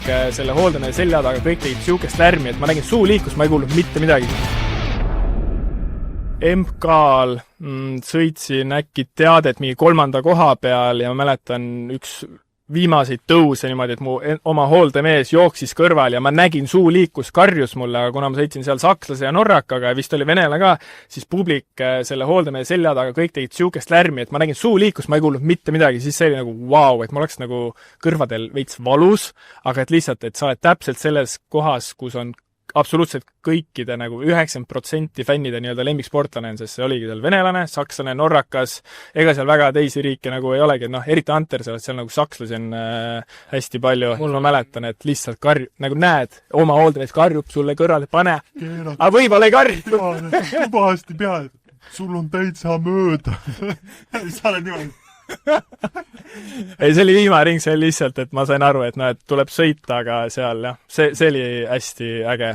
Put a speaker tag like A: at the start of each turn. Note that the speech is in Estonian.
A: selle hooldamise selja taga, kõik tegid siukest lärmi, et ma nägin suu liikus, ma ei kuulnud mitte midagi. MK-l sõitsin äkki teadet mingi 3. koha peal ja ma mäletan üks viimaseid tõuse niimoodi, et mu oma hooldemees jooksis kõrval ja ma nägin suu liikus, karjus mulle, aga kuna ma sõitsin seal sakslase ja norrakaga ja vist oli venelane ka, siis publik selle hooldemehe selja taga kõik tegid siukest lärmi, et ma nägin suu liikus, ma ei kuulnud mitte midagi, siis see oli nagu vau, et mul oleks nagu kõrvadel veits valus, aga et lihtsalt, et sa oled täpselt selles kohas, kus on absoluutselt kõikide nagu 90% fännide nii-öelda lemmiksportlane on, sest see oligi seal venelane, sakslane, norrakas, ega seal väga teisi riike nagu ei olegi, noh, eriti Antersaal, seal nagu sakslasi on hästi palju. Mul ma mäletan, et lihtsalt nagu näed, oma hooldemees karjub sulle kõrvale, pane, aga võib-olla ei karju.
B: Pahasti pead, sul on täitsa mööda. Sa oled niimoodi.
A: Ei, see oli viimane ring, see oli lihtsalt, et ma sain aru, et tuleb sõita, aga seal jah, see oli hästi äge.